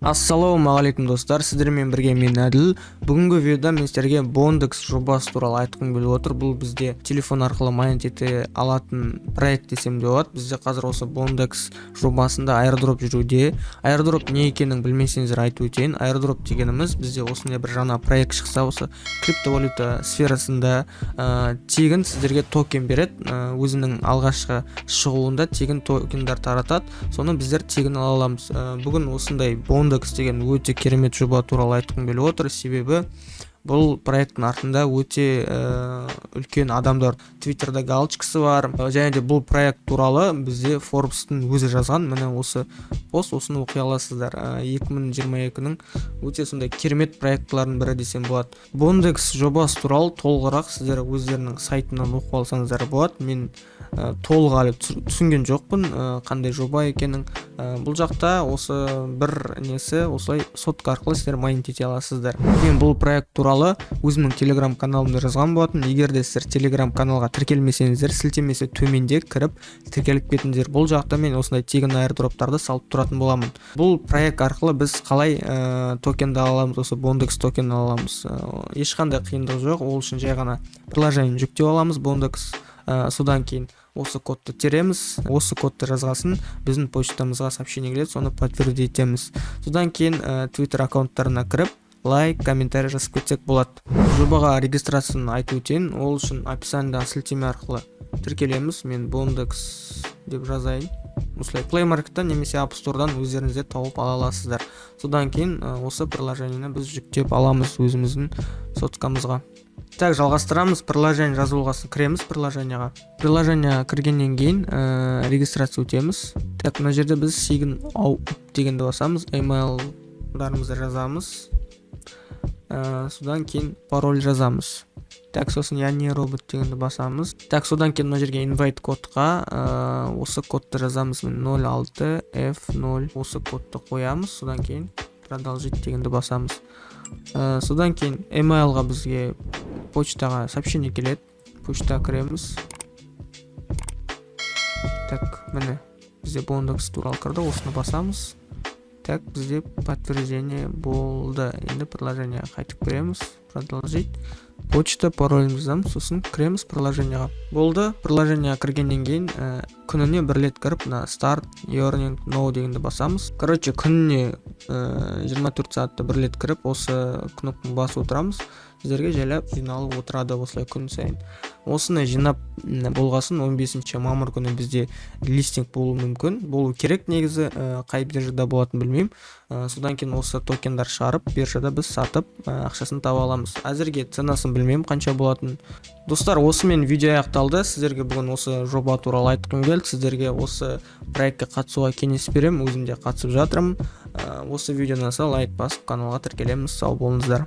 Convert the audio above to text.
Ассалаумағалейкум достар, сіздермен бірге мен Әділ. Бүгінгі видеода мен сіздерге Bondex жобасы туралы айтқым келіп отыр. Бұл бізде телефон арқылы майнинг ете алатын проект десем де болады. Бізде қазір осы Bondex жобасында airdrop жүруде. Airdrop не екенін білмесеңіздер айтып өтейін. Airdrop дегеніміз бізде осындай бір жаңа проект шықса, осы криптовалюта сферасында тегін сіздерге токен береді. Өзінің алғашқы шығуында тегін токендар таратады. Соны біздер тегін ала аламыз. Бүгін осындай Bondex деген өте керемет жоба туралы айтқым келіп отыр. Себебі бұл проекттің артында өте үлкен адамдар, Twitter'да галочкасы бар. Және де бұл проект туралы бізде Forbes-тың өзі жазған. Міне осы пост, осыны оқи аласыздар. 2022-нің өте сондай керемет проектлардың бірі десем болады. Bondex жобасы туралы толығырақ сіздер өздерінің сайтынан оқып алсаңыздар болады. Мен толық әлі түсінген жоқпын қандай жоба екенін. Бұл жақта осы бір несі, осылай сотка арқылы сіздер майнинг ете аласыздар. Мен бұл проект туралы өзімнің Telegram каналымда жазған болатын. Егер де сіздер Telegram каналға тіркелмесеңіздер, сілтемесі төменде кіріп тіркеліп кетіңіздер. Бұл жақта мен осындай тегін airdroптарды салып тұратын боламын. Бұл проект арқылы біз қалай токенді аламыз, осы Bondex токен аламыз. Ешқандай қиындық жоқ. Ол үшін жай ғана приложение жүктеп аламыз Bondex. Содан кейін осы кодты тереміз. Осы кодты жазғасын біздің почтамызға сообщение келеді, соны подтвердить етеміз. Содан кейін Twitter аккаунттарына кіріп, лайк, комментарий жазып кетсек болады. Жобаға регистрацияны айтып өтейін. Ол үшін описаниеда сілтеме арқылы тіркелеміз. Мен Bondex деп жазайын. Осылай Play Market'та немесе App Store'дан өздеріңізде тауып ала аласыздар. Содан кейін осы приложениені біз жүктеп аламыз өзіміздің соткамызға. Так, жалғастырамыз. Приложение жазылғасын кіреміз приложенияға. Приложение кіргеннен кейін регистрация өтеміз. Так, мына жерде біз sign out дегенді басамыз. Email-дарымызды жазамыз. Содан кейін пароль жазамыз. Так, сосын я не робот дегенді басамыз. Так, содан кейін мына жерге invite кодқа осы кодты жазамыз. 06F0 осы кодты қоямыз. Содан кейін продолжить дегенді басамыз. Содан кейін email-ға бізге почтаға сообщение келеді. Почтаға кіреміз. Так, міне бізде Bondex туралы кірді, осыны басамыз. Так, бізде подтверждение болды. Енді приложениеға қайтып кіреміз. Продолжить. Почта, паролімізді жазамыз, сосын кіреміз приложениеға. Болды. Приложениеға кіргеннен кейін күніне бір рет кіріп, start earning now дегенді басамыз. Короче, күніне 24 сағатта бір рет кіріп, осы кнопканы басып отырамыз. Сіздерге жайлап жиналып отырады осылай күн сайын. Осыны жинап болғасын 15 мамыр күні бізде листинг болуы мүмкін. Болу керек негізі, қай биржада болатынын білмеймін. Содан кейін осы токендар шығарып, биржада біз сатып, ақшасын таба аламыз. Әзірге ценасын білмеймін қанша болатынын. Достар, осымен видео аяқталды. Сіздерге бүгін осы жоба туралы айтқым келді. Сіздерге осы проектке қатысуға кеңес беремін. Өзім де қатысып жатырмын. Осы видеодан соң лайк басып каналға тіркелеміз. Сау болыңыздар.